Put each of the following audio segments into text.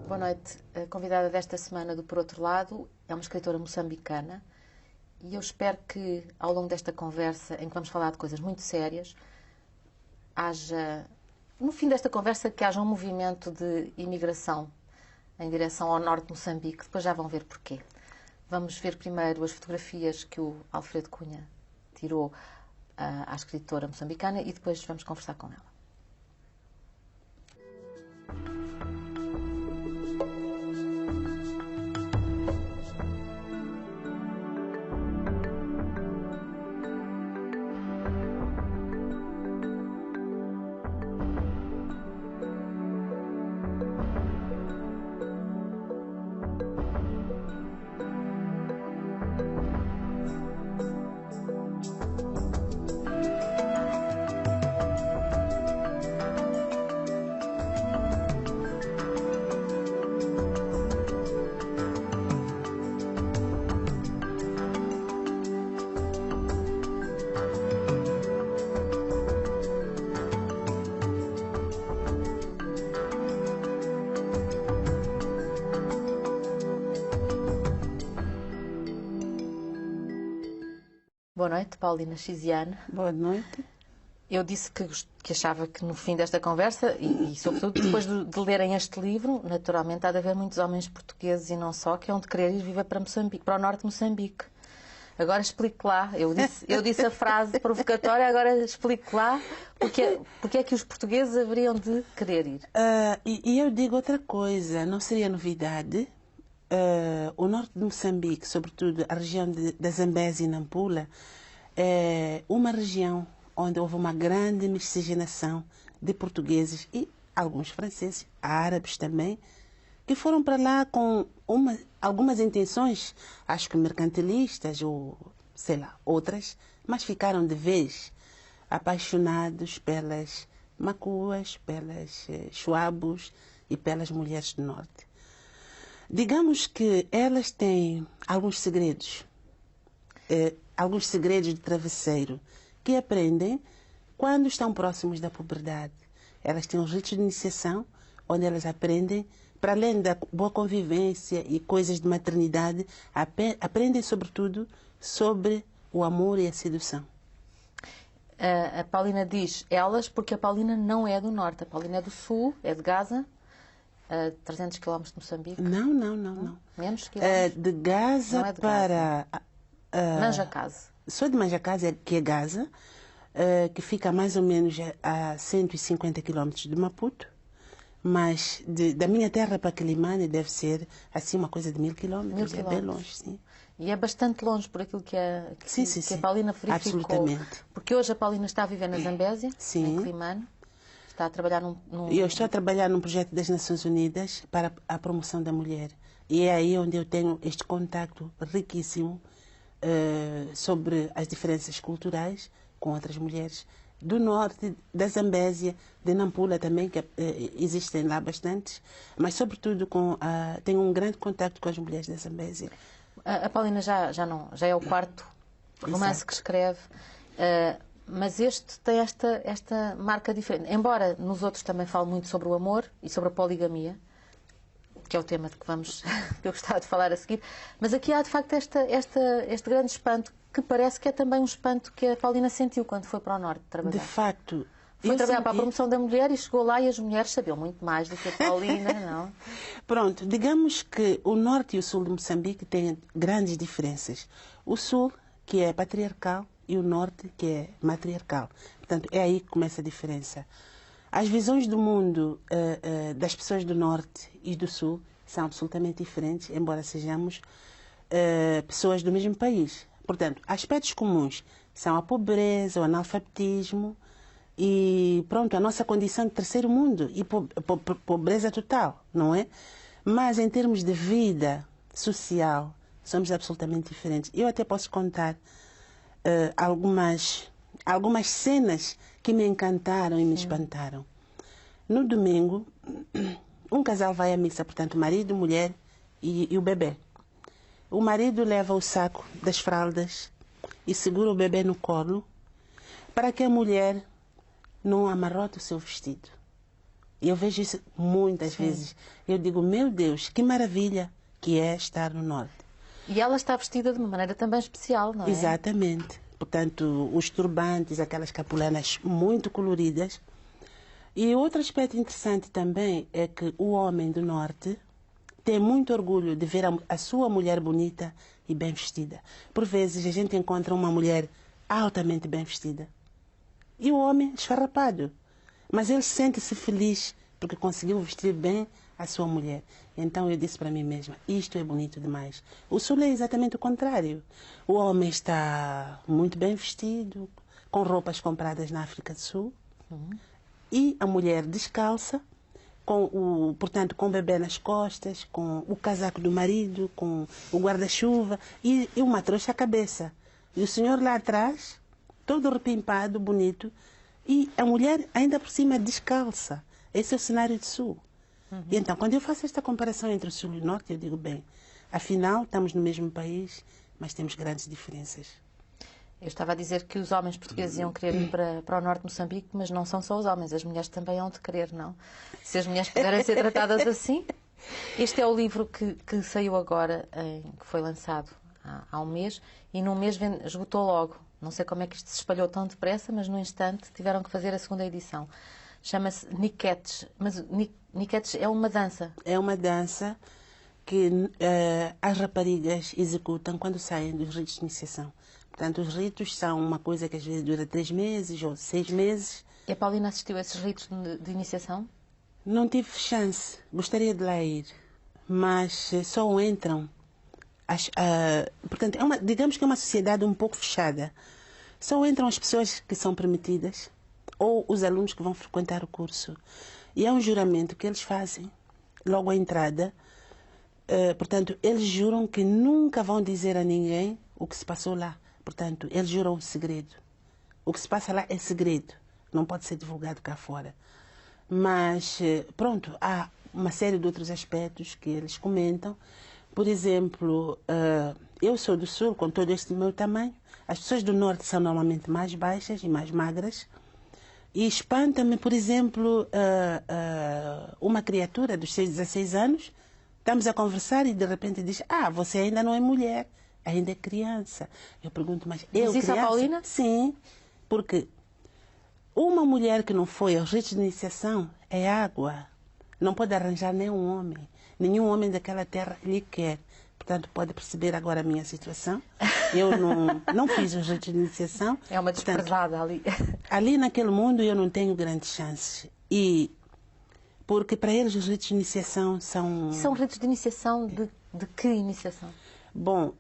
Boa noite. A convidada desta semana do Por Outro Lado é uma escritora moçambicana e eu espero que ao longo desta conversa, em que vamos falar de coisas muito sérias, no fim desta conversa, que haja um movimento de imigração em direção ao norte de Moçambique. Depois já vão ver porquê. Vamos ver primeiro as fotografias que o Alfredo Cunha tirou à escritora moçambicana e depois vamos conversar com ela. Boa noite, Paulina Chiziane. Boa noite. Eu disse que achava que no fim desta conversa, e sobretudo depois de lerem este livro, naturalmente há de haver muitos homens portugueses e não só, que hão de querer ir viver para Moçambique, para o norte de Moçambique. Agora explique lá, eu disse a frase provocatória, agora explique lá porque é que os portugueses haveriam de querer ir. E eu digo outra coisa, não seria novidade. O norte de Moçambique, sobretudo a região da Zambésia e Nampula, é uma região onde houve uma grande miscigenação de portugueses e alguns franceses, árabes também, que foram para lá com algumas intenções, acho que mercantilistas ou, sei lá, outras, mas ficaram de vez apaixonados pelas macuas, pelas chuabos e pelas mulheres do norte. Digamos que elas têm alguns segredos de travesseiro que aprendem quando estão próximos da puberdade. Elas têm os ritos de iniciação, onde elas aprendem, para além da boa convivência e coisas de maternidade, aprendem sobretudo sobre o amor e a sedução. A Paulina diz elas porque a Paulina não é do norte, a Paulina é do sul, é de Gaza. 300 km de Moçambique? Não. Menos quilómetros? De Gaza não é de para... Manjacaze. Sou de Manjacaze, que é Gaza, que fica mais ou menos a 150 km de Maputo, mas da minha terra para Quelimane deve ser assim uma coisa de 1000 km, é bem longe, sim. E é bastante longe por aquilo que a Paulina verificou. Absolutamente. Porque hoje a Paulina está a viver na Zambésia, em Quelimane. Está a trabalhar Eu estou a trabalhar num projeto das Nações Unidas para a promoção da mulher. E é aí onde eu tenho este contacto riquíssimo sobre as diferenças culturais com outras mulheres do norte, da Zambésia, de Nampula também, que existem lá bastantes, mas sobretudo tenho um grande contacto com as mulheres da Zambésia. A Paulina já é o quarto romance Exato. que escreve. Mas este tem esta marca diferente. Embora nos outros também fale muito sobre o amor e sobre a poligamia, que é o tema de que eu gostava de falar a seguir, mas aqui há de facto este grande espanto, que parece que é também um espanto que a Paulina sentiu quando foi para o norte trabalhar. De facto. Foi trabalhar para a promoção da mulher e chegou lá e as mulheres sabiam muito mais do que a Paulina, não? Pronto, digamos que o norte e o sul de Moçambique têm grandes diferenças. O sul, que é patriarcal, e o norte, que é matriarcal. Portanto, é aí que começa a diferença. As visões do mundo das pessoas do norte e do sul são absolutamente diferentes, embora sejamos pessoas do mesmo país. Portanto, aspectos comuns são a pobreza, o analfabetismo e, pronto, a nossa condição de terceiro mundo e pobreza total, não é? Mas, em termos de vida social, somos absolutamente diferentes. Eu até posso contar algumas cenas que me encantaram e me espantaram. No domingo, um casal vai à missa, portanto, marido, mulher e o bebê. O marido leva o saco das fraldas e segura o bebê no colo para que a mulher não amarrote o seu vestido. E eu vejo isso muitas vezes. Eu digo, meu Deus, que maravilha que é estar no Norte. E ela está vestida de uma maneira também especial, não é? Exatamente. Portanto, os turbantes, aquelas capulanas muito coloridas. E outro aspecto interessante também é que o homem do Norte tem muito orgulho de ver a sua mulher bonita e bem vestida. Por vezes a gente encontra uma mulher altamente bem vestida e o homem esfarrapado. Mas ele sente-se feliz porque conseguiu vestir bem a sua mulher. Então eu disse para mim mesma, isto é bonito demais. O Sul é exatamente o contrário. O homem está muito bem vestido, com roupas compradas na África do Sul, e a mulher descalça, portanto, com o bebê nas costas, com o casaco do marido, com o guarda-chuva e uma trouxa à cabeça. E o senhor lá atrás, todo repimpado, bonito, e a mulher ainda por cima descalça. Esse é o cenário do Sul. E então, quando eu faço esta comparação entre o Sul e o Norte, eu digo, bem, afinal, estamos no mesmo país, mas temos grandes diferenças. Eu estava a dizer que os homens portugueses iam querer ir para o norte de Moçambique, mas não são só os homens, as mulheres também hão de querer, não? Se as mulheres puderem ser tratadas assim. Este é o livro que saiu agora, que foi lançado há um mês, e num mês esgotou logo. Não sei como é que isto se espalhou tão depressa, mas no instante tiveram que fazer a segunda edição. Chama-se Niquetes, mas Niquetes é uma dança. É uma dança que as raparigas executam quando saem dos ritos de iniciação. Portanto, os ritos são uma coisa que às vezes dura 3 meses ou 6 meses. E a Paulina assistiu a esses ritos de iniciação? Não tive chance, gostaria de lá ir, mas só entram. Portanto, digamos que é uma sociedade um pouco fechada. Só entram as pessoas que são permitidas ou os alunos que vão frequentar o curso. E é um juramento que eles fazem logo à entrada. Portanto, eles juram que nunca vão dizer a ninguém o que se passou lá. Portanto, eles juram o segredo. O que se passa lá é segredo. Não pode ser divulgado cá fora. Mas, pronto, há uma série de outros aspectos que eles comentam. Por exemplo, eu sou do Sul, com todo este meu tamanho. As pessoas do Norte são normalmente mais baixas e mais magras. E espanta-me, por exemplo, uma criatura dos 16 anos. Estamos a conversar e de repente diz, você ainda não é mulher. Ainda é criança. Eu pergunto, mas eu isso criança? a Paulina? Sim, porque uma mulher que não foi aos ritos de iniciação é água. Não pode arranjar nenhum homem. Nenhum homem daquela terra lhe quer. Portanto, pode perceber agora a minha situação. Eu não fiz os ritos de iniciação. É uma desprezada ali. Ali naquele mundo eu não tenho grandes chances. Porque para eles os ritos de iniciação são... São ritos de iniciação de que iniciação? Bom,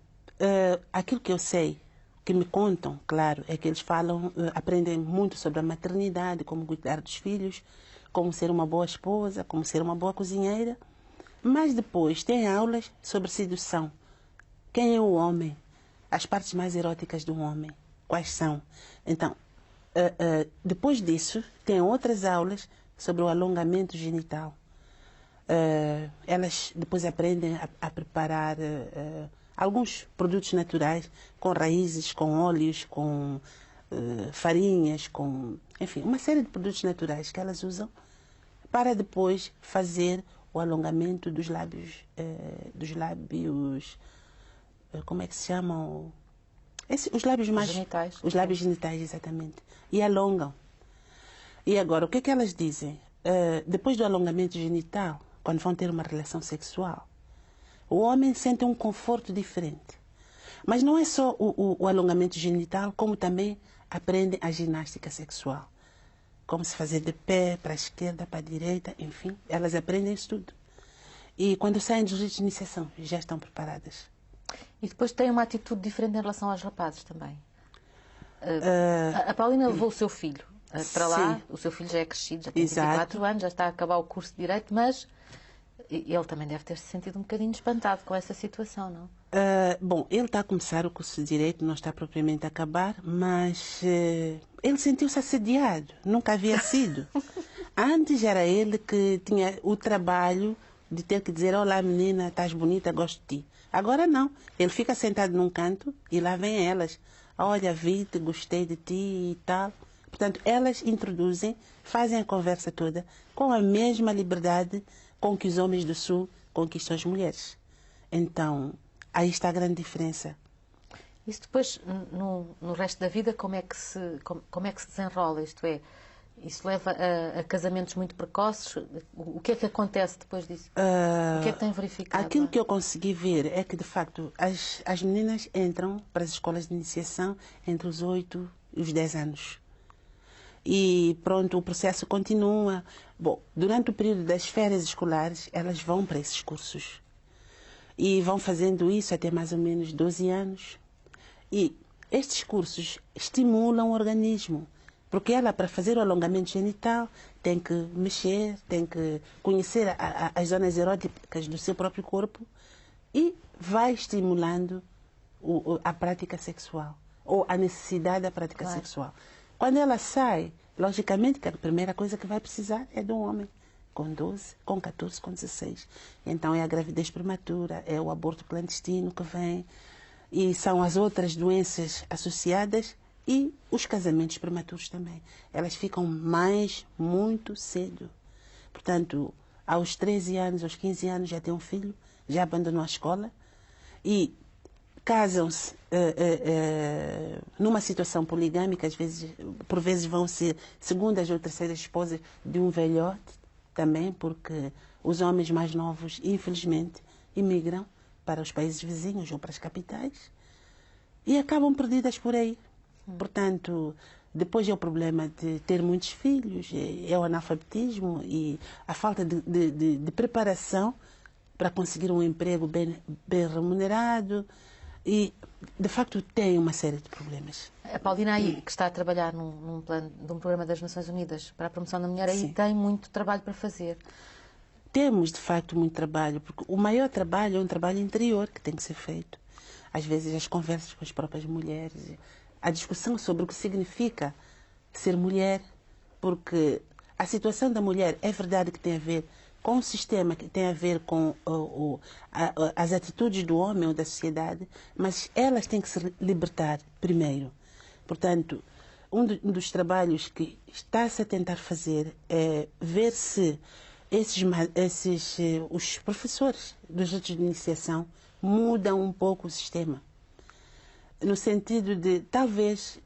aquilo que eu sei, que me contam, claro, é que eles aprendem muito sobre a maternidade, como cuidar dos filhos, como ser uma boa esposa, como ser uma boa cozinheira. Mas depois tem aulas sobre sedução. Quem é o homem? As partes mais eróticas do homem. Quais são? Então, depois disso, tem outras aulas sobre o alongamento genital. Elas depois aprendem a preparar alguns produtos naturais, com raízes, com óleos, com farinhas, enfim, uma série de produtos naturais que elas usam para depois fazer o alongamento dos lábios, como é que se chamam? Os lábios mais... Genitais. Os lábios genitais, exatamente. E alongam. E agora, o que é que elas dizem? Depois do alongamento genital, quando vão ter uma relação sexual, o homem sente um conforto diferente. Mas não é só o alongamento genital, como também aprendem a ginástica sexual. Como se fazer de pé, para a esquerda, para a direita, enfim, elas aprendem isso tudo. E quando saem dos ritos de iniciação, já estão preparadas. E depois tem uma atitude diferente em relação aos rapazes também. A Paulina levou o seu filho para lá, o seu filho já é crescido, já tem 24 anos, já está a acabar o curso de Direito, mas ele também deve ter se sentido um bocadinho espantado com essa situação, não? Bom, ele está a começar o curso de Direito, não está propriamente a acabar, mas ele sentiu-se assediado, nunca havia sido. Antes era ele que tinha o trabalho de ter que dizer, olá menina, estás bonita, gosto de ti. Agora não, ele fica sentado num canto e lá vem elas. Olha, vi-te, gostei de ti e tal. Portanto, elas introduzem, fazem a conversa toda com a mesma liberdade com que os homens do Sul conquistam as mulheres. Então, aí está a grande diferença. Isso depois, no resto da vida, como é que se desenrola? Isto é, isso leva a casamentos muito precoces? O que é que acontece depois disso? O que é que tem verificado? Aquilo que eu consegui ver é que, de facto, as meninas entram para as escolas de iniciação entre os 8 e os 10 anos. E pronto, o processo continua. Bom, durante o período das férias escolares, elas vão para esses cursos. E vão fazendo isso até mais ou menos 12 anos. E estes cursos estimulam o organismo, porque ela, para fazer o alongamento genital, tem que mexer, tem que conhecer as zonas eróticas do seu próprio corpo e vai estimulando a prática sexual, ou a necessidade da prática sexual. Quando ela sai, logicamente que a primeira coisa que vai precisar é de um homem, com 12, com 14, com 16. Então é a gravidez prematura, é o aborto clandestino que vem, e são as outras doenças associadas e os casamentos prematuros também. Elas ficam muito cedo. Portanto, aos 13 anos, aos 15 anos já tem um filho, já abandonou a escola e casam-se numa situação poligâmica, por vezes vão ser segundas ou terceiras esposas de um velhote também, porque os homens mais novos, infelizmente, imigram para os países vizinhos ou para as capitais e acabam perdidas por aí. Portanto, depois é o problema de ter muitos filhos, é o analfabetismo e a falta de preparação para conseguir um emprego bem remunerado e, de facto, tem uma série de problemas. A Paulina aí, que está a trabalhar num plano de um programa das Nações Unidas para a promoção da mulher, aí Sim. tem muito trabalho para fazer. Temos, de facto, muito trabalho, porque o maior trabalho é um trabalho interior que tem que ser feito. Às vezes, as conversas com as próprias mulheres, a discussão sobre o que significa ser mulher, porque a situação da mulher é verdade que tem a ver com o sistema, que tem a ver com as atitudes do homem ou da sociedade, mas elas têm que se libertar primeiro. Portanto, um dos trabalhos que está-se a tentar fazer é ver se os professores dos ritos de iniciação mudam um pouco o sistema. No sentido de, talvez,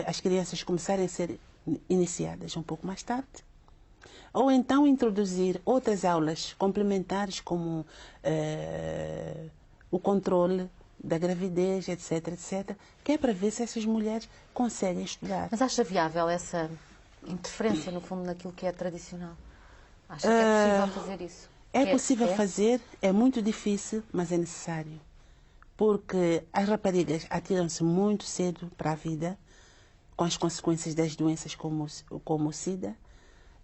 as crianças começarem a ser iniciadas um pouco mais tarde. Ou então introduzir outras aulas complementares, como o controle da gravidez, etc., etc., que é para ver se essas mulheres conseguem estudar. Mas acha viável essa interferência, no fundo, naquilo que é tradicional? Acha que é possível fazer isso? É possível fazer, é muito difícil, mas é necessário. Porque as raparigas atiram-se muito cedo para a vida, com as consequências das doenças como o SIDA,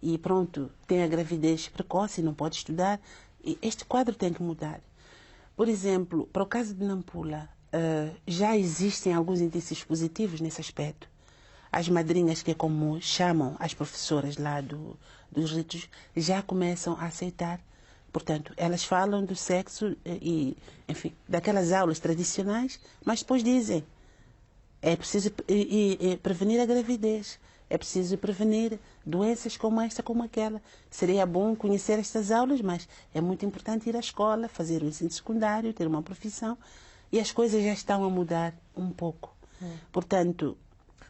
e pronto, tem a gravidez precoce e não pode estudar. E este quadro tem que mudar. Por exemplo, para o caso de Nampula, já existem alguns indícios positivos nesse aspecto. As madrinhas, que é como chamam as professoras lá dos ritos, já começam a aceitar. Portanto, elas falam do sexo e, enfim, daquelas aulas tradicionais, mas depois dizem, é preciso prevenir a gravidez, é preciso prevenir doenças como esta, como aquela. Seria bom conhecer estas aulas, mas é muito importante ir à escola, fazer o ensino secundário, ter uma profissão, e as coisas já estão a mudar um pouco. Portanto,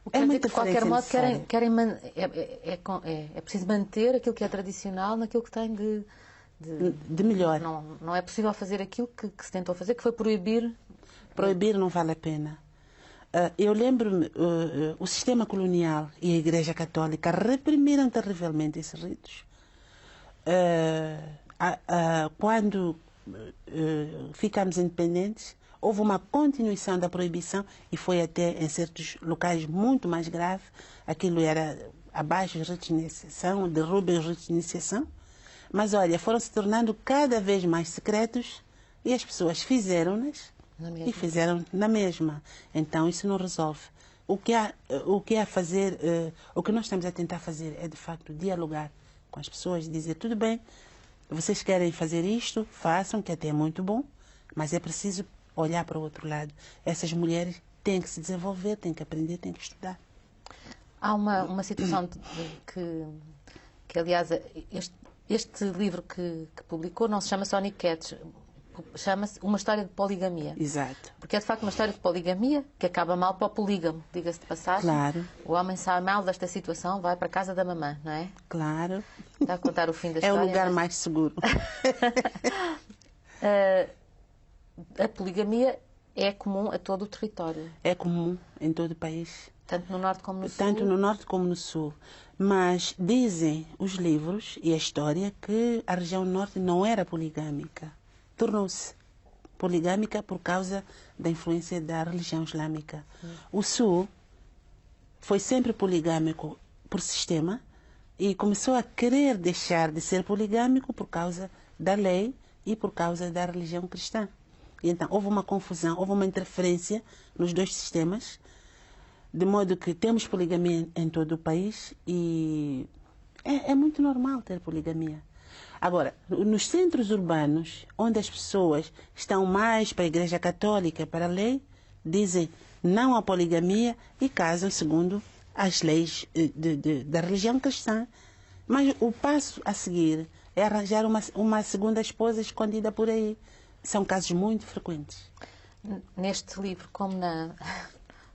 de qualquer modo, é preciso manter aquilo que é tradicional naquilo que tem de melhor. Não é possível fazer aquilo que se tentou fazer, que foi proibir. Proibir não vale a pena. Eu lembro-me, o sistema colonial e a Igreja Católica reprimiram terrivelmente esses ritos. Quando ficamos independentes, houve uma continuação da proibição e foi até em certos locais muito mais grave. Aquilo era abaixo dos ritos de iniciação, derrubem os ritos de iniciação. Mas, olha, foram se tornando cada vez mais secretos e as pessoas fizeram-nas e fizeram na mesma. Então, isso não resolve. O que há a fazer, o que nós estamos a tentar fazer é, de facto, dialogar com as pessoas, dizer, tudo bem, vocês querem fazer isto, façam, que até é muito bom, mas é preciso olhar para o outro lado. Essas mulheres têm que se desenvolver, têm que aprender, têm que estudar. Há uma situação que aliás, este livro que publicou não se chama Sonic Cats, chama-se Uma História de Poligamia. Exato. Porque é de facto uma história de poligamia que acaba mal para o polígamo, diga-se de passagem. Claro. O homem sabe mal desta situação, vai para a casa da mamã, não é? Claro. Está a contar o fim da É história. o lugar mais seguro. A poligamia é comum a todo o território. É comum em todo o país. Tanto no norte como no sul. Tanto no norte como no sul. Mas dizem os livros e a história que a região norte não era poligâmica. Tornou-se poligâmica por causa da influência da religião islâmica. O sul foi sempre poligâmico por sistema e começou a querer deixar de ser poligâmico por causa da lei e por causa da religião cristã. E então houve uma confusão, houve uma interferência nos dois sistemas, de modo que temos poligamia em todo o país e é muito normal ter poligamia. Agora, nos centros urbanos, onde as pessoas estão mais para a Igreja Católica, para a lei, dizem não à poligamia e casam segundo as leis da religião cristã. Mas o passo a seguir é arranjar uma segunda esposa escondida por aí. São casos muito frequentes. Neste livro, como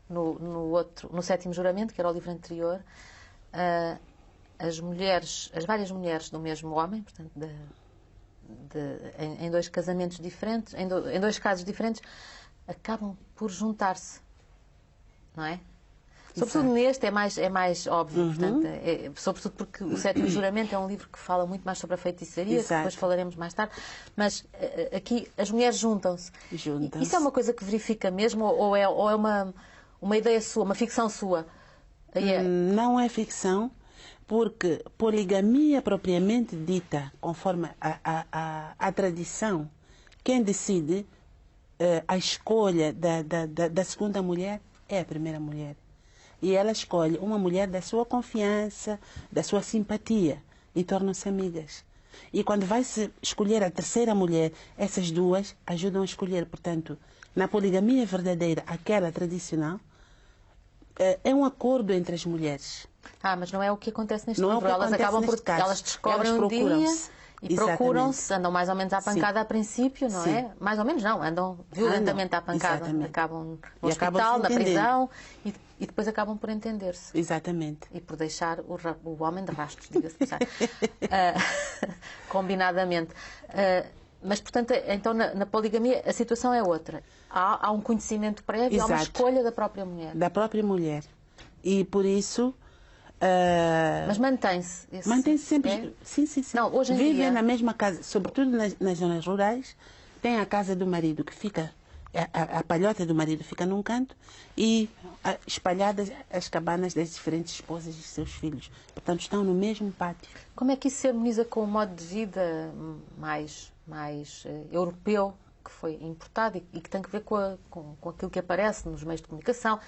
no Sétimo Juramento, que era o livro anterior, as várias mulheres do mesmo homem, portanto, em dois casamentos diferentes, em dois casos diferentes, acabam por juntar-se, não é? Sobretudo neste é mais óbvio, portanto, sobretudo porque o Sétimo Juramento é um livro que fala muito mais sobre a feitiçaria, que depois falaremos mais tarde, mas aqui as mulheres juntam-se. Isso é uma coisa que verifica mesmo ou é uma ideia sua, uma ficção sua? Não é ficção, porque poligamia propriamente dita, conforme a tradição, quem decide a escolha da segunda mulher é a primeira mulher. E ela escolhe uma mulher da sua confiança, da sua simpatia, e tornam-se amigas. E quando vai se escolher a terceira mulher, essas duas ajudam a escolher. Portanto, na poligamia verdadeira, aquela tradicional, é um acordo entre as mulheres. Mas não é o que acontece neste livro. Elas acabam por... Elas descobrem um dia e procuram-se, andam mais ou menos à pancada a princípio, não é? Mais ou menos não, andam violentamente à pancada. Acabam no hospital, na prisão e depois acabam por entender-se. Exatamente. E por deixar o homem de rastros, diga-se combinadamente. Mas, portanto, então na poligamia a situação é outra. Há um conhecimento prévio, há uma escolha da própria mulher. Da própria mulher. E por isso... Mas mantém-se? Mantém-se sempre. É? Sim. Não, hoje em Vivem dia... na mesma casa, sobretudo nas zonas rurais. Tem a casa do marido que fica... A palhota do marido fica num canto e espalhadas as cabanas das diferentes esposas e seus filhos. Portanto, estão no mesmo pátio. Como é que isso se harmoniza com o modo de vida mais europeu que foi importado e que tem que ver com aquilo que aparece nos meios de comunicação?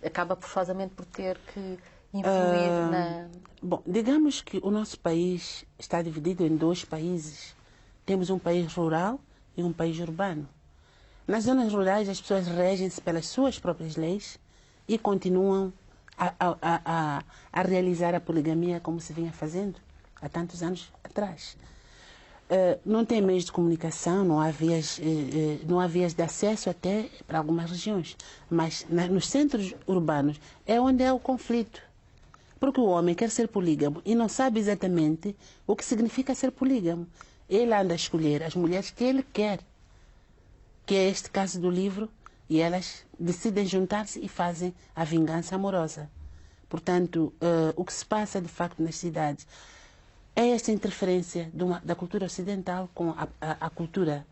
Acaba forçosamente por ter que influir na... Bom, digamos que o nosso país está dividido em dois países. Temos um país rural e um país urbano. Nas zonas rurais, as pessoas regem-se pelas suas próprias leis e continuam a realizar a poligamia como se vinha fazendo há tantos anos atrás. Não tem meios de comunicação, não há vias de acesso até para algumas regiões. Mas nos centros urbanos é onde há o conflito. Porque o homem quer ser polígamo e não sabe exatamente o que significa ser polígamo. Ele anda a escolher as mulheres que ele quer, que é este caso do livro, e elas decidem juntar-se e fazem a vingança amorosa. Portanto, o que se passa de facto nas cidades é esta interferência da cultura ocidental com a cultura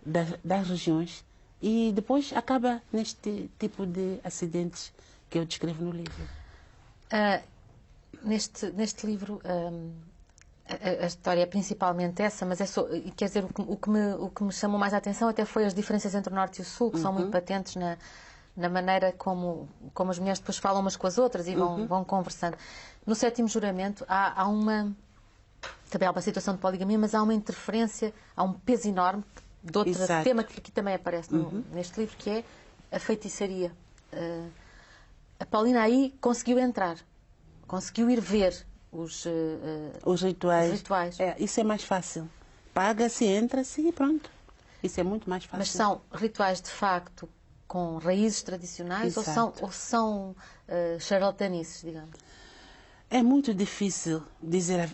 das regiões e depois acaba neste tipo de acidentes que eu descrevo no livro. Neste livro, a história é principalmente essa, mas quer dizer, o que me chamou mais a atenção até foi as diferenças entre o Norte e o Sul, que são muito patentes na maneira como as mulheres depois falam umas com as outras e vão conversando. No Sétimo Juramento também há uma situação de poligamia, mas há uma interferência, há um peso enorme de outro tema que aqui também aparece neste livro, que é a feitiçaria. A Paulina aí conseguiu entrar, conseguiu ir ver os rituais. Isso é mais fácil. Paga-se, entra-se e pronto. Isso é muito mais fácil. Mas são rituais de facto com raízes tradicionais ou são charlatanices, digamos? É muito difícil dizer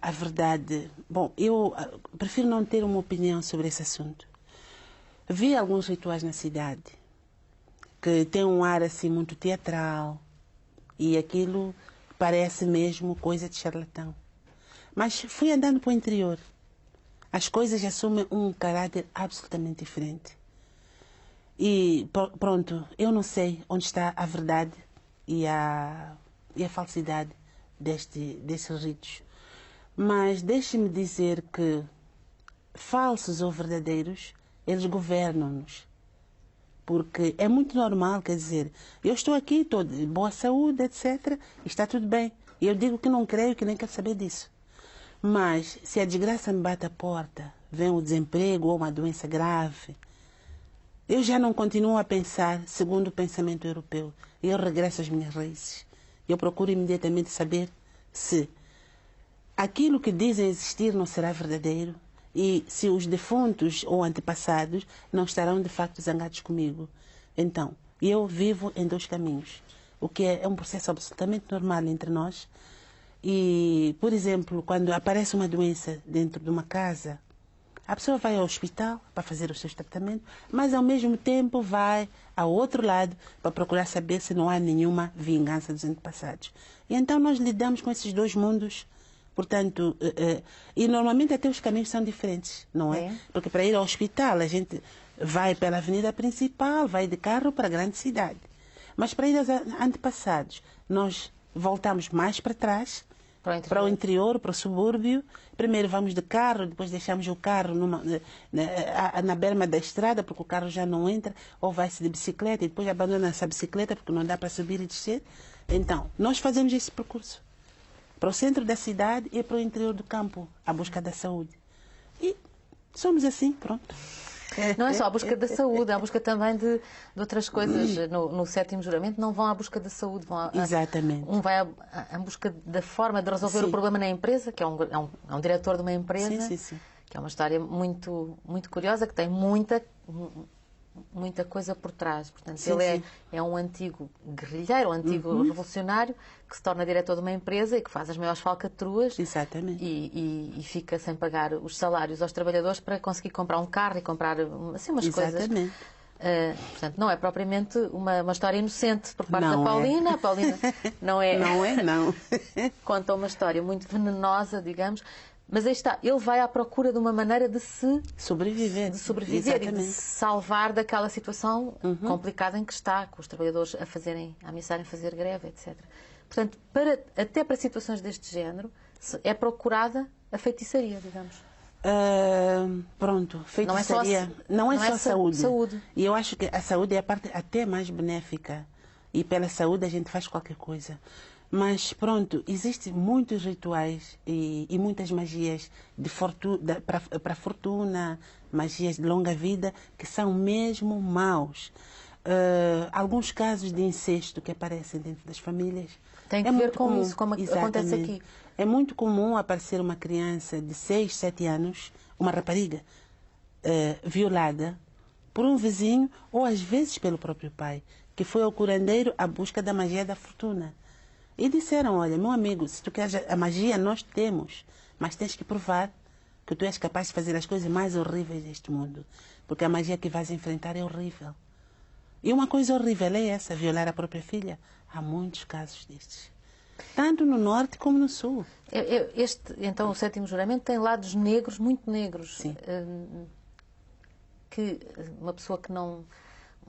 a verdade. Bom, eu prefiro não ter uma opinião sobre esse assunto. Vi alguns rituais na cidade que têm um ar assim muito teatral e aquilo parece mesmo coisa de charlatão. Mas fui andando para o interior. As coisas assumem um caráter absolutamente diferente. E pronto, eu não sei onde está a verdade e a falsidade desses ritos. Mas deixe-me dizer que, falsos ou verdadeiros, eles governam-nos. Porque é muito normal, quer dizer, eu estou aqui, estou de boa saúde, etc. Está tudo bem. E eu digo que não creio, que nem quero saber disso. Mas, se a desgraça me bate à porta, vem o desemprego ou uma doença grave, eu já não continuo a pensar segundo o pensamento europeu. Eu regresso às minhas raízes. Eu procuro imediatamente saber se aquilo que dizem existir não será verdadeiro e se os defuntos ou antepassados não estarão de facto zangados comigo. Então, eu vivo em dois caminhos, o que é um processo absolutamente normal entre nós. E, por exemplo, quando aparece uma doença dentro de uma casa, a pessoa vai ao hospital para fazer os seus tratamentos, mas ao mesmo tempo vai ao outro lado para procurar saber se não há nenhuma vingança dos antepassados. E então nós lidamos com esses dois mundos, portanto, e normalmente até os caminhos são diferentes, não é? Porque para ir ao hospital a gente vai pela avenida principal, vai de carro para a grande cidade. Mas para ir aos antepassados, nós voltamos mais para trás, para o interior, para o subúrbio. Primeiro vamos de carro, depois deixamos o carro na berma da estrada, porque o carro já não entra, ou vai-se de bicicleta e depois abandona essa bicicleta porque não dá para subir e descer. Então, nós fazemos esse percurso para o centro da cidade e para o interior do campo, à busca da saúde. E somos assim, pronto. Não é só a busca da saúde, é a busca também de outras coisas. No sétimo juramento não vão à busca da saúde, Exatamente. Um vai à busca da forma de resolver o problema na empresa, que é um diretor de uma empresa, que é uma história muito, muito curiosa, que tem muita coisa por trás. Portanto, ele é um antigo guerrilheiro, um antigo revolucionário, que se torna diretor de uma empresa e que faz as maiores falcatruas. Exatamente. E fica sem pagar os salários aos trabalhadores para conseguir comprar um carro e comprar assim, umas coisas. Portanto, não é propriamente uma história inocente por parte da Paulina. A Paulina não é. Não. Conta uma história muito venenosa, digamos. Mas aí está, ele vai à procura de uma maneira de sobreviver e de se salvar daquela situação complicada em que está, com os trabalhadores a ameaçarem fazer greve, etc. Portanto, até para situações deste género, é procurada a feitiçaria, digamos. Pronto, feitiçaria. Não é só saúde. E eu acho que a saúde é a parte até mais benéfica. E pela saúde a gente faz qualquer coisa. Mas pronto, existem muitos rituais e muitas magias para fortuna, magias de longa vida, que são mesmo maus. Alguns casos de incesto que aparecem dentro das famílias. Tem que ver com isso, como acontece aqui. É muito comum aparecer uma criança de 6, 7 anos, uma rapariga, violada por um vizinho ou às vezes pelo próprio pai, que foi ao curandeiro à busca da magia da fortuna. E disseram, olha, meu amigo, se tu queres a magia, nós temos, mas tens que provar que tu és capaz de fazer as coisas mais horríveis deste mundo, porque a magia que vais enfrentar é horrível. E uma coisa horrível é essa, violar a própria filha. Há muitos casos destes, tanto no norte como no sul. Então, o sétimo juramento tem lados negros, muito negros. Sim. Que uma pessoa que não...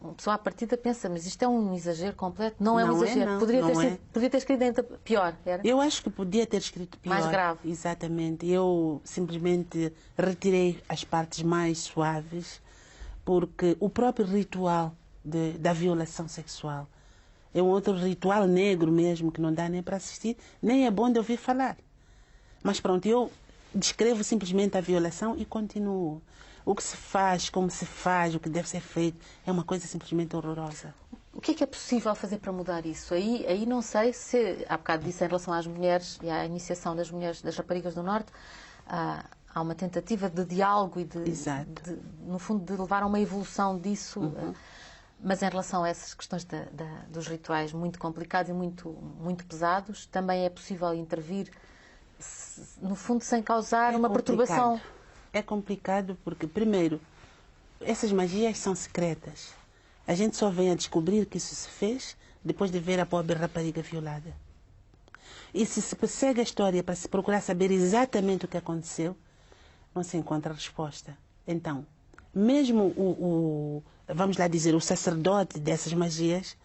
Uma pessoa à partida pensa, mas isto é um exagero completo. Não é um exagero. Poderia ter escrito ainda pior. Era? Eu acho que podia ter escrito pior. Mais grave. Exatamente. Eu simplesmente retirei as partes mais suaves, porque o próprio ritual da violação sexual é um outro ritual negro mesmo, que não dá nem para assistir, nem é bom de ouvir falar. Mas pronto, eu descrevo simplesmente a violação e continuo. O que se faz, como se faz, o que deve ser feito, é uma coisa simplesmente horrorosa. O que é possível fazer para mudar isso? Aí não sei se, há bocado disse em relação às mulheres e à iniciação das mulheres, das raparigas do Norte, há uma tentativa de diálogo e no fundo, de levar a uma evolução disso. Mas em relação a essas questões dos rituais muito complicados e muito pesados, também é possível intervir, no fundo, sem causar uma perturbação. É complicado porque, primeiro, essas magias são secretas. A gente só vem a descobrir que isso se fez depois de ver a pobre rapariga violada. E se persegue a história para se procurar saber exatamente o que aconteceu, não se encontra resposta. Então, mesmo vamos lá dizer, o sacerdote dessas magias,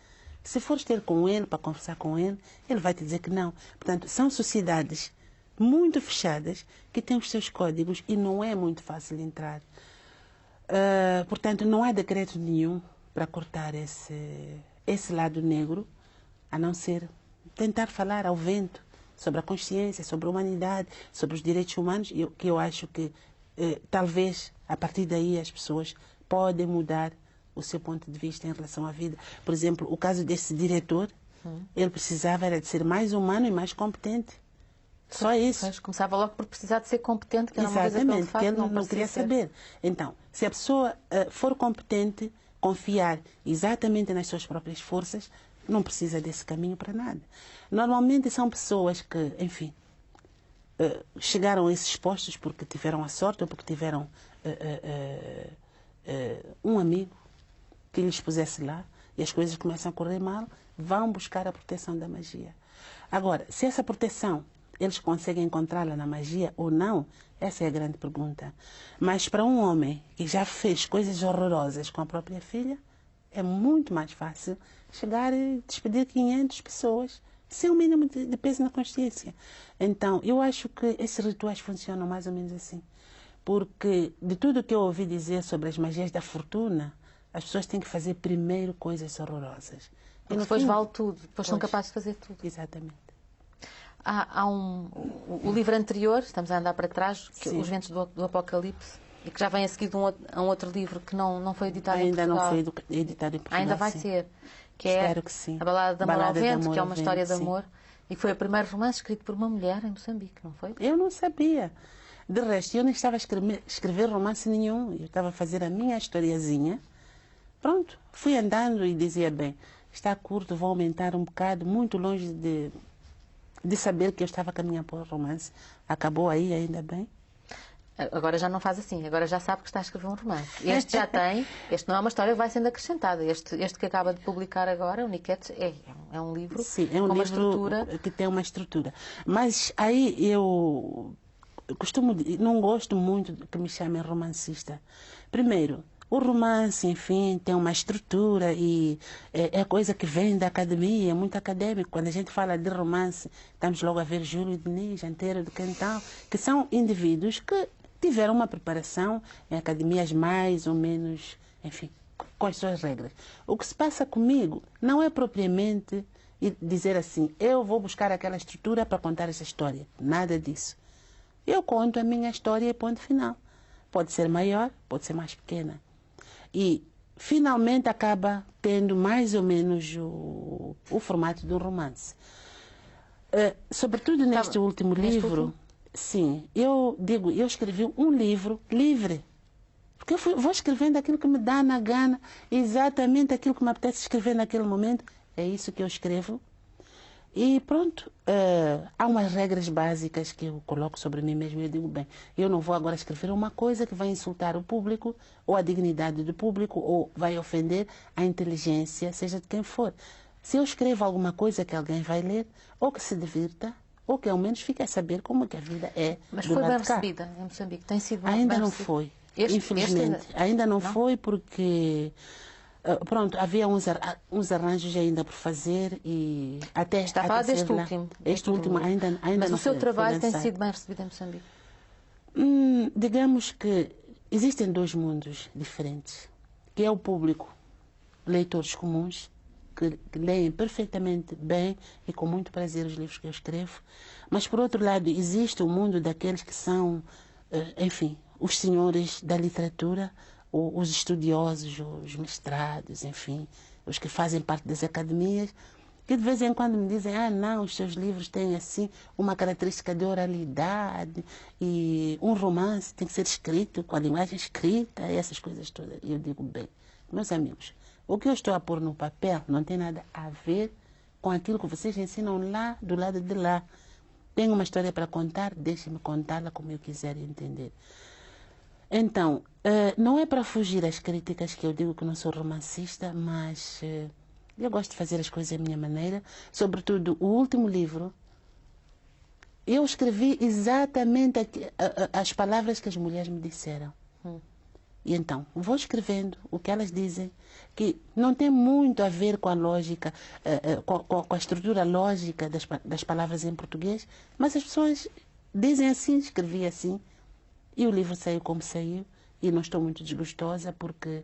se fores ter com ele, para conversar com ele, ele vai te dizer que não. Portanto, são sociedades muito fechadas que têm os seus códigos e não é muito fácil entrar. Portanto, não há decreto nenhum para cortar esse lado negro, a não ser tentar falar ao vento sobre a consciência, sobre a humanidade, sobre os direitos humanos, que eu acho que talvez a partir daí as pessoas podem mudar o seu ponto de vista em relação à vida. Por exemplo, o caso desse diretor, ele precisava era de ser mais humano e mais competente. Só isso. Mas começava logo por precisar de ser competente, que era uma coisa Exatamente, que ele não queria saber. Então, se a pessoa for competente, confiar exatamente nas suas próprias forças, não precisa desse caminho para nada. Normalmente são pessoas que, enfim, chegaram a esses postos porque tiveram a sorte ou porque tiveram um amigo que lhes pusesse lá e as coisas começam a correr mal, vão buscar a proteção da magia. Agora, se essa proteção eles conseguem encontrá-la na magia ou não, essa é a grande pergunta. Mas para um homem que já fez coisas horrorosas com a própria filha, é muito mais fácil chegar e despedir 500 pessoas sem o mínimo de peso na consciência. Então, eu acho que esses rituais funcionam mais ou menos assim. Porque de tudo que eu ouvi dizer sobre as magias da fortuna, as pessoas têm que fazer primeiro coisas horrorosas. E depois vale tudo, depois são capazes de fazer tudo. Exatamente. Há o livro anterior, estamos a andar para trás, Os Ventos do Apocalipse, e que já vem a seguir a um outro livro que não foi editado em Portugal. Ainda não foi editado em Portugal. Ainda vai ser. Que Espero que sim. A Balada de Amor ao Vento, que é uma história de sim. amor. E foi o primeiro romance escrito por uma mulher em Moçambique, não foi? Eu não sabia. De resto, eu nem estava a escrever romance nenhum. Eu estava a fazer a minha historiazinha. Pronto, fui andando e dizia, bem, está curto, vou aumentar um bocado, muito longe de saber que eu estava a caminhar para o romance. Acabou aí, ainda bem. Agora já não faz assim, agora já sabe que está a escrever um romance. Este já tem, este não é uma história que vai sendo acrescentada. Este que acaba de publicar agora, o Niquete, é um livro com uma estrutura. Que tem uma estrutura. Mas aí eu não gosto muito que me chamem romancista. Primeiro, o romance, enfim, tem uma estrutura e é coisa que vem da academia, é muito acadêmico. Quando a gente fala de romance, estamos logo a ver Júlio Diniz, Antero do Quental, que são indivíduos que tiveram uma preparação em academias mais ou menos, enfim, com as suas regras. O que se passa comigo não é propriamente dizer assim, eu vou buscar aquela estrutura para contar essa história. Nada disso. Eu conto a minha história e ponto final. Pode ser maior, pode ser mais pequena. E, finalmente, acaba tendo mais ou menos o formato de um romance. Sobretudo neste último livro, sim, eu escrevi um livro livre. Porque eu vou escrevendo aquilo que me dá na gana, exatamente aquilo que me apetece escrever naquele momento. É isso que eu escrevo. E pronto, há umas regras básicas que eu coloco sobre mim mesmo. Eu digo, bem, eu não vou agora escrever uma coisa que vai insultar o público, ou a dignidade do público, ou vai ofender a inteligência, seja de quem for. Se eu escrevo alguma coisa que alguém vai ler, ou que se divirta, ou que ao menos fique a saber como que a vida é. Mas foi bem recebida em Moçambique? Tem sido bem Ainda não recebida? foi, infelizmente. Ainda não foi porque... pronto, havia uns arranjos ainda por fazer e até... Está a falar deste último. Este último ainda Mas não o seu trabalho tem lançado. sido bem recebido em Moçambique? Digamos que existem dois mundos diferentes, que é o público, leitores comuns, que leem perfeitamente bem e com muito prazer os livros que eu escrevo, mas por outro lado existe o mundo daqueles que são, enfim, os senhores da literatura, os estudiosos, os mestrados, enfim, os que fazem parte das academias, que de vez em quando me dizem, não, os seus livros têm assim uma característica de oralidade e um romance tem que ser escrito com a linguagem escrita, essas coisas todas. E eu digo, bem, meus amigos, o que eu estou a pôr no papel não tem nada a ver com aquilo que vocês ensinam lá, do lado de lá. Tenho uma história para contar, deixe-me contá-la como eu quiser entender. Então, não é para fugir às críticas que eu digo que não sou romancista, mas eu gosto de fazer as coisas da minha maneira. Sobretudo, o último livro, eu escrevi exatamente as palavras que as mulheres me disseram. E então, vou escrevendo o que elas dizem, que não tem muito a ver com a lógica, com a estrutura lógica das palavras em português, mas as pessoas dizem assim, escrevi assim, e o livro saiu como saiu, e não estou muito desgostosa, porque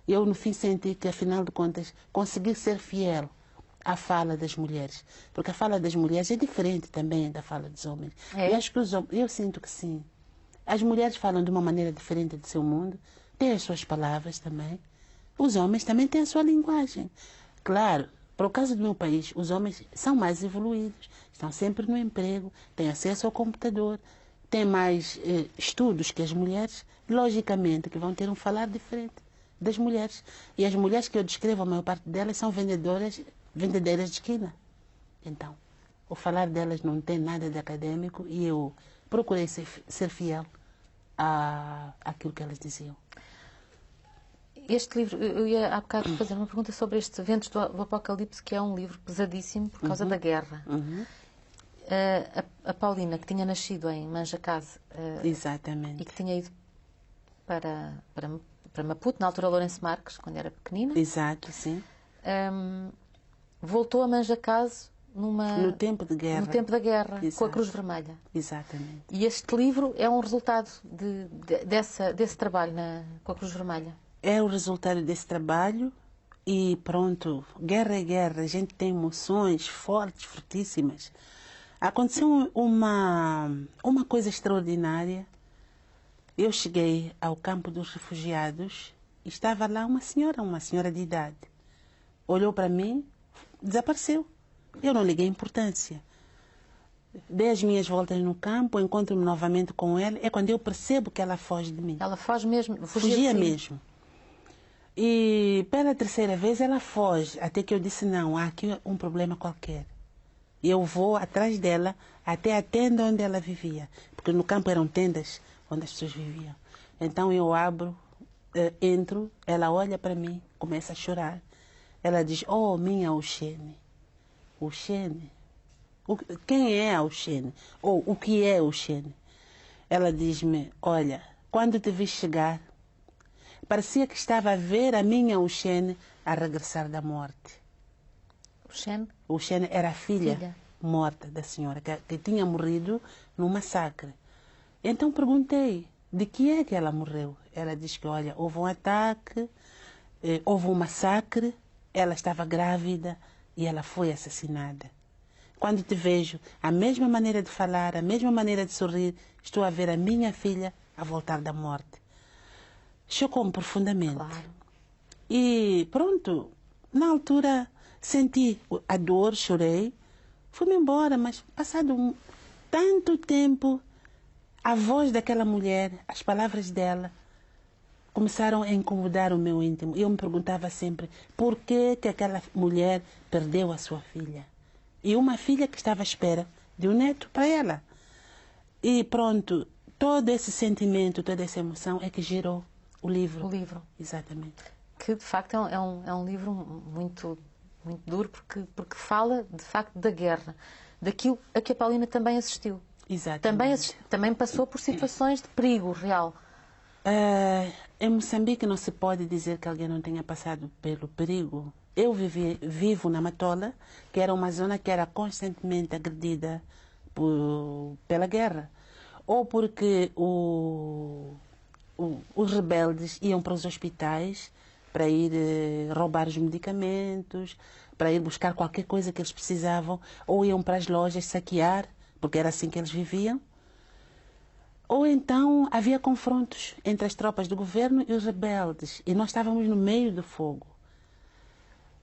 eu, no fim, senti que, afinal de contas, consegui ser fiel à fala das mulheres. Porque a fala das mulheres é diferente também da fala dos homens. É? E acho que eu sinto que sim. As mulheres falam de uma maneira diferente do seu mundo, têm as suas palavras também. Os homens também têm a sua linguagem. Claro, para o caso do meu país, os homens são mais evoluídos, estão sempre no emprego, têm acesso ao computador, têm mais estudos que as mulheres, logicamente, que vão ter um falar diferente das mulheres. E as mulheres que eu descrevo, a maior parte delas, são vendedeiras de esquina. Então, o falar delas não tem nada de acadêmico e eu procurei ser fiel àquilo que elas diziam. Este livro, eu ia há bocado fazer uma pergunta sobre este Ventos do Apocalipse, que é um livro pesadíssimo por causa da guerra. A Paulina, que tinha nascido em Manjacase Exatamente. e que tinha ido para Maputo, na altura Lourenço Marques, quando era pequenina. Exato, sim. Voltou a Manjacase no tempo de guerra. No tempo da guerra, Exato. com a Cruz Vermelha. Exatamente. E este livro é um resultado desse trabalho com a Cruz Vermelha. É o resultado desse trabalho e pronto, guerra é guerra, a gente tem emoções fortes, fortíssimas. Aconteceu uma coisa extraordinária. Eu cheguei ao campo dos refugiados e estava lá uma senhora de idade. Olhou para mim, desapareceu. Eu não liguei importância. Dei as minhas voltas no campo, encontro-me novamente com ela. É quando eu percebo que ela foge de mim. Ela foge mesmo? Fugia mesmo. E pela terceira vez ela foge, até que eu disse, não, há aqui um problema qualquer. E eu vou atrás dela até a tenda onde ela vivia. Porque no campo eram tendas onde as pessoas viviam. Então eu abro, entro, ela olha para mim, começa a chorar. Ela diz, oh, minha Oxene. Oxene? Quem é a Oxene? Ou o que é Oxene? Ela diz-me, olha, quando te vi chegar, parecia que estava a ver a minha Oxene a regressar da morte. Oxene? Oxene era a filha morta da senhora, que tinha morrido num massacre. Então perguntei, de que é que ela morreu? Ela diz que, olha, houve um ataque, houve um massacre, ela estava grávida e ela foi assassinada. Quando te vejo, a mesma maneira de falar, a mesma maneira de sorrir, estou a ver a minha filha a voltar da morte. Chocou-me profundamente. Claro. E pronto, na altura senti a dor, chorei, fui-me embora, mas passado tanto tempo, a voz daquela mulher, as palavras dela, começaram a incomodar o meu íntimo. Eu me perguntava sempre, por que aquela mulher perdeu a sua filha? E uma filha que estava à espera de um neto para ela. E pronto, todo esse sentimento, toda essa emoção é que gerou o livro. O livro. Exatamente. Que, de facto, é um livro muito, muito duro, porque fala, de facto, da guerra. Daquilo a que a Paulina também assistiu. Exatamente. Também passou por situações de perigo real. Em Moçambique não se pode dizer que alguém não tenha passado pelo perigo. Eu vivo na Matola, que era uma zona que era constantemente agredida pela guerra. Ou porque os rebeldes iam para os hospitais para ir roubar os medicamentos, para ir buscar qualquer coisa que eles precisavam, ou iam para as lojas saquear, porque era assim que eles viviam. Ou então havia confrontos entre as tropas do governo e os rebeldes, e nós estávamos no meio do fogo.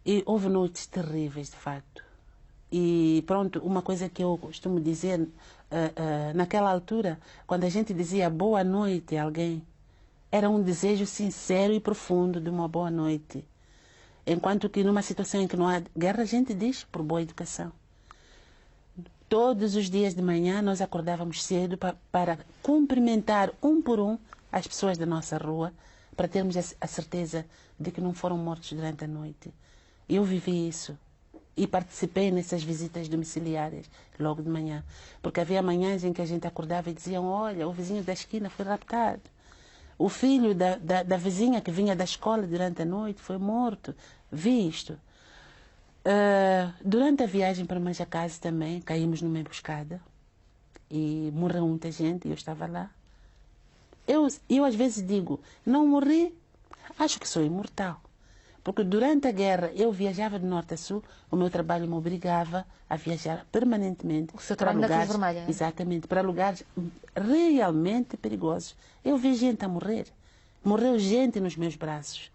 E houve noites terríveis, de facto. E pronto, uma coisa que eu costumo dizer, naquela altura, quando a gente dizia boa noite a alguém, era um desejo sincero e profundo de uma boa noite. Enquanto que numa situação em que não há guerra, a gente diz por boa educação. Todos os dias de manhã nós acordávamos cedo para cumprimentar um por um as pessoas da nossa rua, para termos a certeza de que não foram mortos durante a noite. Eu vivi isso e participei nessas visitas domiciliárias logo de manhã, porque havia manhãs em que a gente acordava e diziam: olha, o vizinho da esquina foi raptado, o filho da vizinha que vinha da escola durante a noite foi morto. Vi isto. Durante a viagem para Manjacase também caímos numa emboscada e morreu muita gente e eu estava lá. Eu às vezes digo, não morri, acho que sou imortal. Porque durante a guerra eu viajava de norte a sul, o meu trabalho me obrigava a viajar permanentemente. O seu trabalho na Cruz Vermelha? Exatamente, para lugares realmente perigosos. Eu vi gente a morrer. Morreu gente nos meus braços.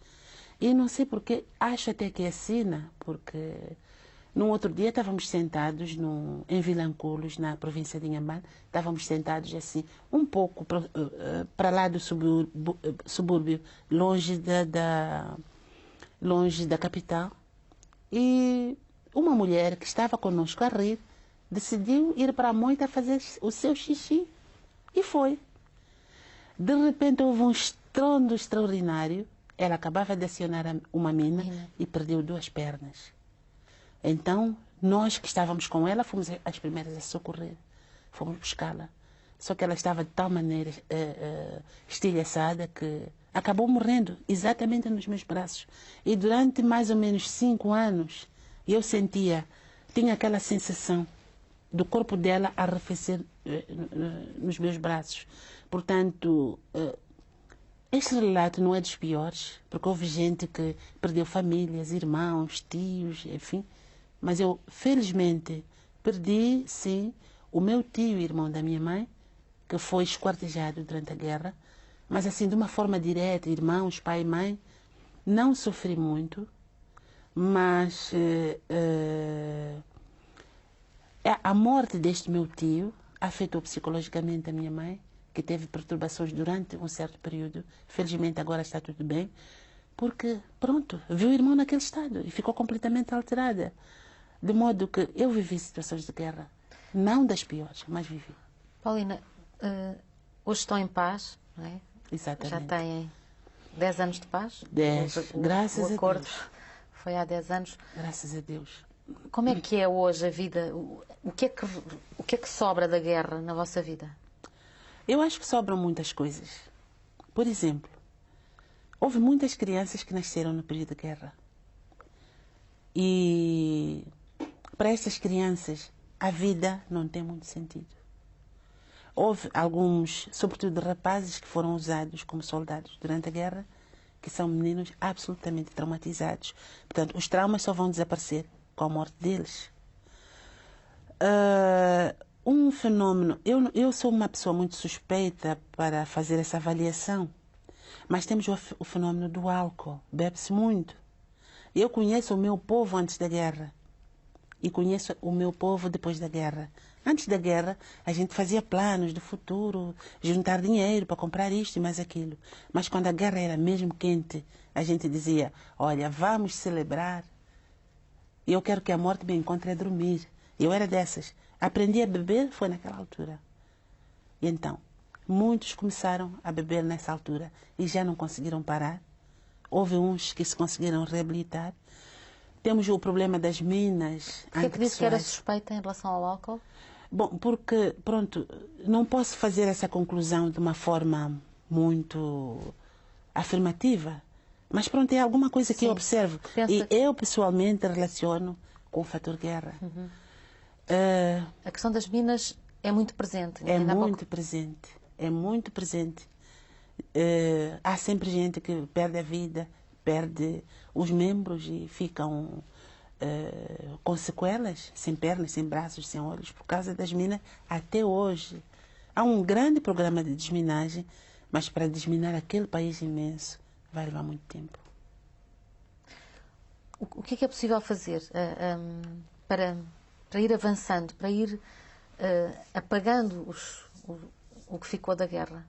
E não sei porquê, acho até que é sina, porque num outro dia estávamos sentados em Vilanculos, na província de Inhambane, estávamos sentados assim, um pouco para lá do subúrbio, longe da capital. E uma mulher que estava conosco a rir, decidiu ir para a moita fazer o seu xixi. E foi. De repente houve um estrondo extraordinário. Ela acabava de acionar uma mina e perdeu 2 pernas. Então, nós que estávamos com ela, fomos as primeiras a socorrer. Fomos buscá-la. Só que ela estava de tal maneira estilhaçada que acabou morrendo exatamente nos meus braços. E durante mais ou menos 5 anos, eu tinha aquela sensação do corpo dela arrefecer nos meus braços. Portanto, este relato não é dos piores, porque houve gente que perdeu famílias, irmãos, tios, enfim. Mas eu, felizmente, perdi, sim, o meu tio, irmão da minha mãe, que foi esquartejado durante a guerra. Mas assim, de uma forma direta, irmãos, pai e mãe, não sofri muito. Mas a morte deste meu tio afetou psicologicamente a minha mãe, que teve perturbações durante um certo período. Felizmente agora está tudo bem, porque, pronto, viu o irmão naquele estado e ficou completamente alterada. De modo que eu vivi situações de guerra, não das piores, mas vivi. Paulina, hoje estão em paz, não é? Exatamente. Já têm 10 anos de paz? 10, graças a Deus. O acordo foi há 10 anos. Graças a Deus. Como é que é hoje a vida? O que é que sobra da guerra na vossa vida? Eu acho que sobram muitas coisas. Por exemplo, houve muitas crianças que nasceram no período de guerra. E para essas crianças, a vida não tem muito sentido. Houve alguns, sobretudo rapazes, que foram usados como soldados durante a guerra, que são meninos absolutamente traumatizados. Portanto, os traumas só vão desaparecer com a morte deles. Um fenômeno, eu sou uma pessoa muito suspeita para fazer essa avaliação, mas temos o fenômeno do álcool, bebe-se muito. Eu conheço o meu povo antes da guerra e conheço o meu povo depois da guerra. Antes da guerra, a gente fazia planos do futuro, juntar dinheiro para comprar isto e mais aquilo. Mas quando a guerra era mesmo quente, a gente dizia: olha, vamos celebrar. Eu quero que a morte me encontre a dormir. Eu era dessas. Aprendi a beber foi naquela altura. E então, muitos começaram a beber nessa altura e já não conseguiram parar. Houve uns que se conseguiram reabilitar. Temos o problema das minas. Por que disse que era suspeita em relação ao álcool? Bom, porque, pronto, não posso fazer essa conclusão de uma forma muito afirmativa. Mas, pronto, é alguma coisa que eu observo. E eu, pessoalmente, relaciono com o fator guerra. A questão das minas é muito presente. É muito presente. É muito presente. Há sempre gente que perde a vida, perde os membros e ficam com sequelas, sem pernas, sem braços, sem olhos, por causa das minas até hoje. Há um grande programa de desminagem, mas para desminar aquele país imenso vai levar muito tempo. o que é possível fazer para ir avançando, para ir apagando o que ficou da guerra?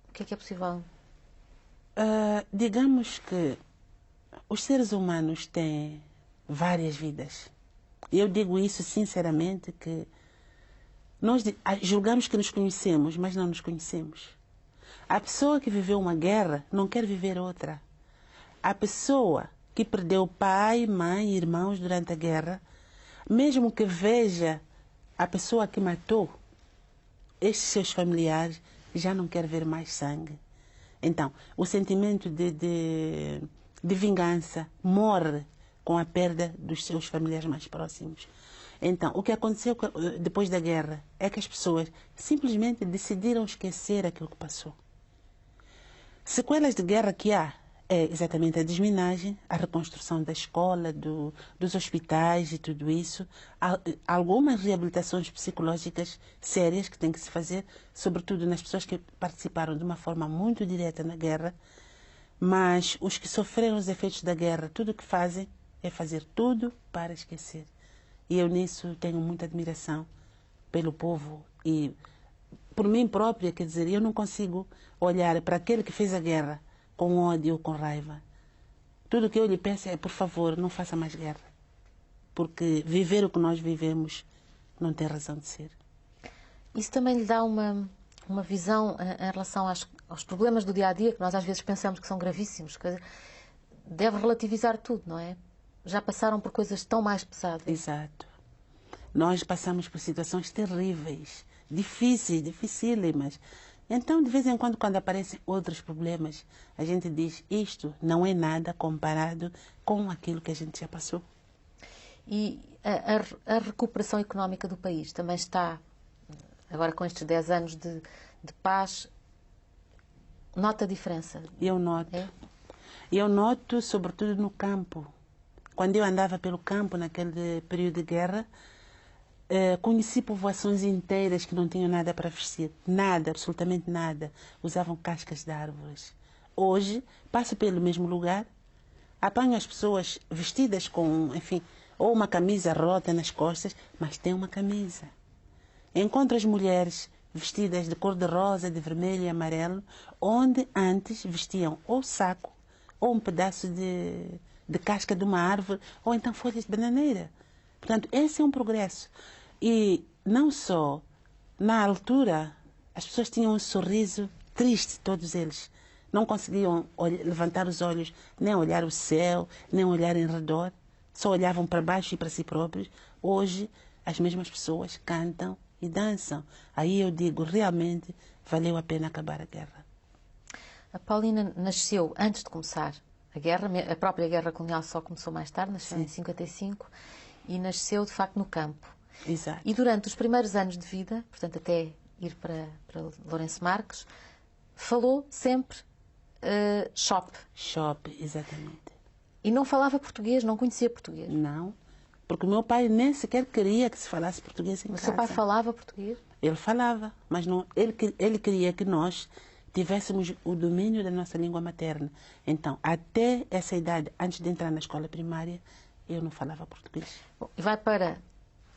O que é possível? Digamos que os seres humanos têm várias vidas. Eu digo isso sinceramente, que nós julgamos que nos conhecemos, mas não nos conhecemos. A pessoa que viveu uma guerra não quer viver outra. A pessoa que perdeu pai, mãe, irmãos durante a guerra, mesmo que veja a pessoa que matou estes seus familiares, já não quer ver mais sangue. Então, o sentimento de vingança morre com a perda dos seus familiares mais próximos. Então, o que aconteceu depois da guerra é que as pessoas simplesmente decidiram esquecer aquilo que passou. Sequelas de guerra que há é exatamente a desminagem, a reconstrução da escola, dos hospitais e tudo isso. Há algumas reabilitações psicológicas sérias que têm que se fazer, sobretudo nas pessoas que participaram de uma forma muito direta na guerra, mas os que sofreram os efeitos da guerra, tudo o que fazem é fazer tudo para esquecer. E eu nisso tenho muita admiração pelo povo e por mim própria, quer dizer, eu não consigo olhar para aquele que fez a guerra com ódio ou com raiva. Tudo o que eu lhe peço é, por favor, não faça mais guerra. Porque viver o que nós vivemos não tem razão de ser. Isso também lhe dá uma visão em relação aos problemas do dia-a-dia, que nós às vezes pensamos que são gravíssimos. Deve relativizar tudo, não é? Já passaram por coisas tão mais pesadas. Exato. Nós passamos por situações terríveis, difíceis, dificílimas. Então, de vez em quando aparecem outros problemas, a gente diz, isto não é nada comparado com aquilo que a gente já passou. E a recuperação económica do país também está, agora com estes 10 anos de paz, nota a diferença? Eu noto. É? Eu noto, sobretudo no campo. Quando eu andava pelo campo, naquele período de guerra, conheci povoações inteiras que não tinham nada para vestir. Nada, absolutamente nada. Usavam cascas de árvores. Hoje, passo pelo mesmo lugar, apanho as pessoas vestidas com, enfim, ou uma camisa rota nas costas, mas tem uma camisa. Encontro as mulheres vestidas de cor-de-rosa, de vermelho e amarelo, onde antes vestiam ou saco, ou um pedaço de casca de uma árvore, ou então folhas de bananeira. Portanto, esse é um progresso. E não só, na altura, as pessoas tinham um sorriso triste, todos eles. Não conseguiam levantar os olhos, nem olhar o céu, nem olhar em redor. Só olhavam para baixo e para si próprios. Hoje, as mesmas pessoas cantam e dançam. Aí eu digo, realmente, valeu a pena acabar a guerra. A Paulina nasceu antes de começar a guerra. A própria guerra colonial só começou mais tarde, nasceu em 55. E nasceu, de facto, no campo. Exato. E durante os primeiros anos de vida, portanto, até ir para Lourenço Marques, falou sempre shop. Shop, exatamente. E não falava português, não conhecia português. Não, porque o meu pai nem sequer queria que se falasse português em casa. O seu pai falava português? Ele falava, mas não, ele queria que nós tivéssemos o domínio da nossa língua materna. Então, até essa idade, antes de entrar na escola primária, eu não falava português. Bom, e vai para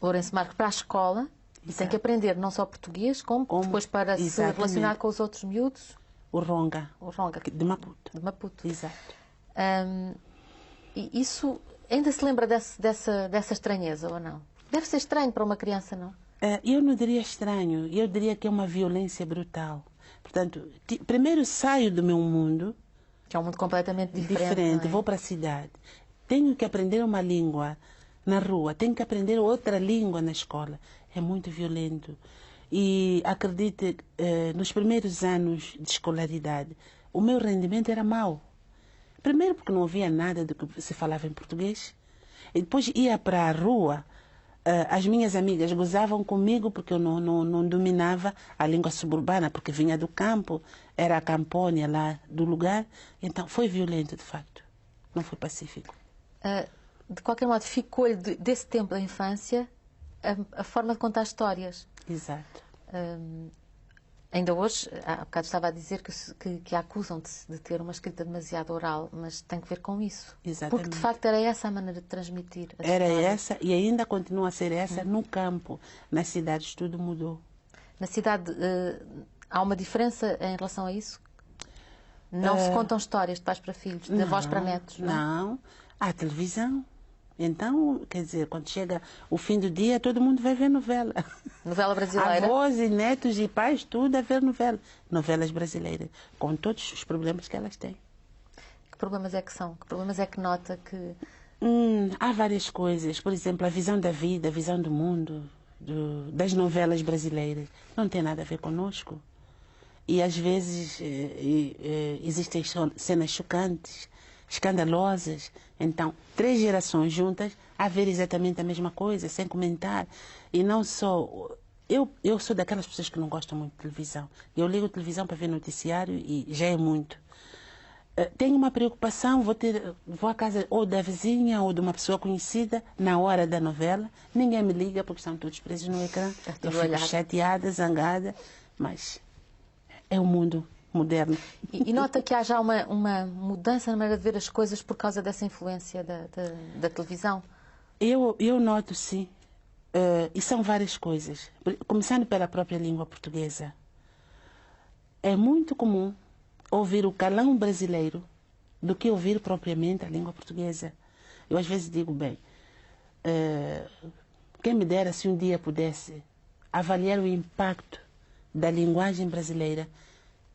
Lourenço Marques, para a escola, e tem que aprender não só português, como depois para se relacionar com os outros miúdos. O Ronga. O Ronga. De Maputo. De Maputo. Exato. E isso, ainda se lembra dessa estranheza ou não? Deve ser estranho para uma criança, não? Eu não diria estranho, eu diria que é uma violência brutal. Portanto, primeiro saio do meu mundo. Que é um mundo completamente diferente. Vou para a cidade. Tenho que aprender uma língua na rua, tenho que aprender outra língua na escola. É muito violento. E acredite, nos primeiros anos de escolaridade, o meu rendimento era mau. Primeiro porque não havia nada do que se falava em português. E depois ia para a rua, as minhas amigas gozavam comigo porque eu não dominava a língua suburbana, porque vinha do campo, era a campônia lá do lugar. Então foi violento, de facto. Não foi pacífico. De qualquer modo, ficou-lhe desse tempo da infância a forma de contar histórias. Exato. Ainda hoje, há bocado estava a dizer que a acusam de ter uma escrita demasiado oral, mas tem que ver com isso. Exatamente. Porque, de facto, era essa a maneira de transmitir as Era memórias. essa e ainda continua a ser essa no campo. Nas cidades tudo mudou. Na cidade, há uma diferença em relação a isso? Não se contam histórias de pais para filhos, de avós para netos, não? Não, há televisão. Então, quer dizer, quando chega o fim do dia, todo mundo vai ver novela. Novela brasileira? Avós e netos e pais, tudo a ver novela. Novelas brasileiras, com todos os problemas que elas têm. Que problemas é que são? Que problemas é que nota que... Há várias coisas. Por exemplo, a visão da vida, a visão do mundo, das novelas brasileiras. Não tem nada a ver conosco. E às vezes existem cenas chocantes, escandalosas. Então, 3 gerações juntas a ver exatamente a mesma coisa, sem comentar. E não só... Eu sou daquelas pessoas que não gostam muito de televisão. Eu ligo televisão para ver noticiário e já é muito. Tenho uma preocupação, vou à casa ou da vizinha ou de uma pessoa conhecida na hora da novela. Ninguém me liga porque estão todos presos no ecrã. Eu fico chateada, zangada, mas é o mundo moderno. E nota que há já uma mudança na maneira de ver as coisas por causa dessa influência da televisão? Eu noto, sim. E são várias coisas. Começando pela própria língua portuguesa. É muito comum ouvir o calão brasileiro do que ouvir propriamente a língua portuguesa. Eu às vezes digo, bem, quem me dera se um dia pudesse avaliar o impacto da linguagem brasileira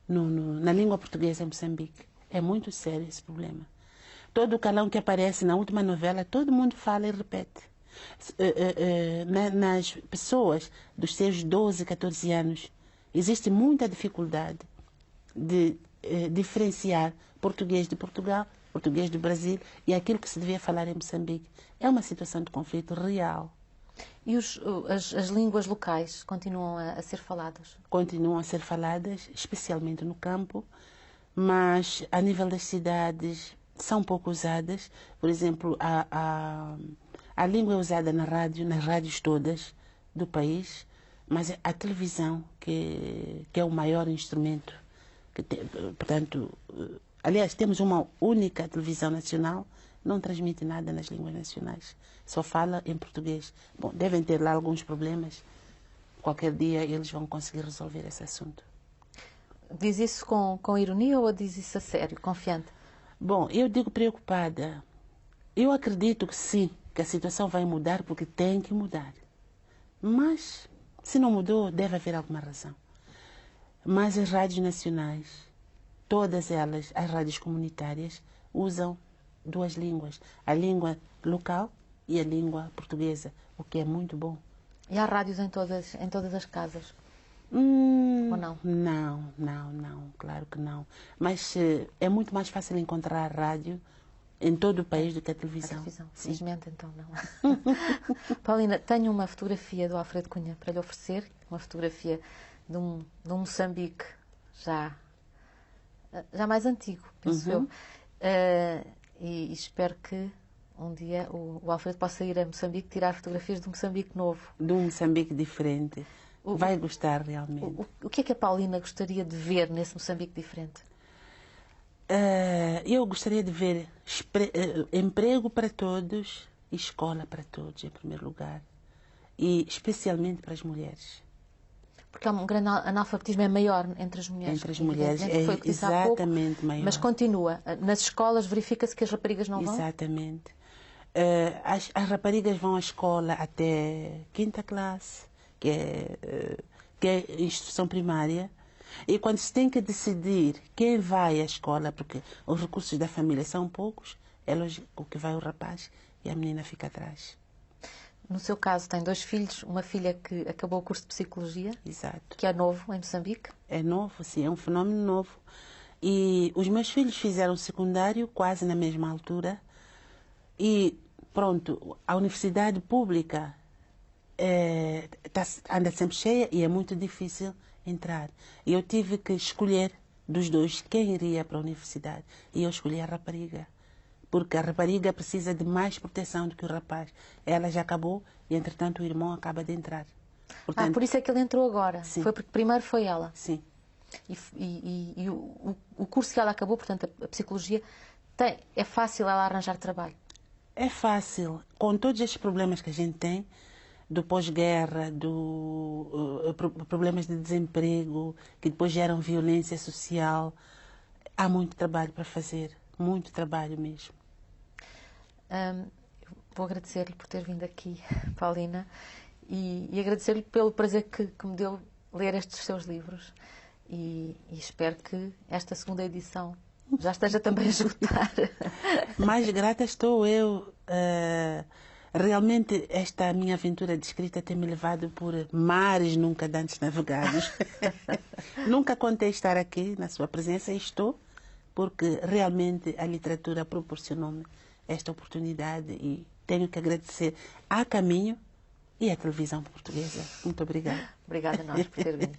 na língua portuguesa em Moçambique. É muito sério esse problema. Todo o calão que aparece na última novela, todo mundo fala e repete. Nas pessoas dos seus 12, 14 anos, existe muita dificuldade de diferenciar português de Portugal, português do Brasil e aquilo que se devia falar em Moçambique. É uma situação de conflito real. E as línguas locais continuam a ser faladas? Continuam a ser faladas, especialmente no campo, mas a nível das cidades são pouco usadas. Por exemplo, a língua é usada na rádio, nas rádios todas do país, mas a televisão, que é o maior instrumento. Portanto, aliás, temos uma única televisão nacional, não transmite nada nas línguas nacionais, só fala em português. Bom, devem ter lá alguns problemas. Qualquer dia eles vão conseguir resolver esse assunto. Diz isso com ironia ou diz isso a sério, confiante? Bom, eu digo preocupada. Eu acredito que sim, que a situação vai mudar porque tem que mudar. Mas, se não mudou, deve haver alguma razão. Mas as rádios nacionais, todas elas, as rádios comunitárias, usam 2 línguas. A língua local e a língua portuguesa, o que é muito bom. E há rádios em todas as casas? Ou não? Não, claro que não. Mas é muito mais fácil encontrar rádio em todo o país do que a televisão. Felizmente, então, não. Paulina, tenho uma fotografia do Alfredo Cunha para lhe oferecer, uma fotografia de um Moçambique já mais antigo, penso eu. E espero que um dia o Alfredo possa ir a Moçambique tirar fotografias de um Moçambique novo. De um Moçambique diferente. Vai gostar realmente. O que é que a Paulina gostaria de ver nesse Moçambique diferente? Eu gostaria de ver emprego para todos e escola para todos, em primeiro lugar. E especialmente para as mulheres. Porque há um grande analfabetismo, é maior entre as mulheres. Entre as mulheres, é exatamente maior. Mas continua. Nas escolas verifica-se que as raparigas não vão? Exatamente. As raparigas vão à escola até 5ª classe, que é instrução primária. E quando se tem que decidir quem vai à escola, porque os recursos da família são poucos, é lógico que vai o rapaz e a menina fica atrás. No seu caso, tem 2 filhos, uma filha que acabou o curso de Psicologia. Exato. Que é novo em Moçambique. É novo, sim, é um fenómeno novo. E os meus filhos fizeram secundário quase na mesma altura. E, pronto, a universidade pública anda sempre cheia e é muito difícil entrar. E eu tive que escolher dos 2 quem iria para a universidade. E eu escolhi a rapariga. Porque a rapariga precisa de mais proteção do que o rapaz. Ela já acabou e, entretanto, o irmão acaba de entrar. Portanto, por isso é que ele entrou agora. Sim. Foi porque primeiro foi ela. sim. E o curso que ela acabou, portanto, a psicologia, é fácil ela arranjar trabalho. É fácil, com todos estes problemas que a gente tem, do pós-guerra, problemas de desemprego, que depois geram violência social, há muito trabalho para fazer, muito trabalho mesmo. Vou agradecer-lhe por ter vindo aqui, Paulina, e agradecer-lhe pelo prazer que me deu ler estes seus livros. E espero que esta segunda edição já esteja também a esgotar. Mais grata estou eu. Realmente, esta minha aventura de escrita tem-me levado por mares nunca antes navegados. Nunca contei estar aqui na sua presença e estou, porque realmente a literatura proporcionou-me esta oportunidade e tenho que agradecer à Caminho e à televisão portuguesa. Muito obrigada. Obrigada a nós por ter vindo.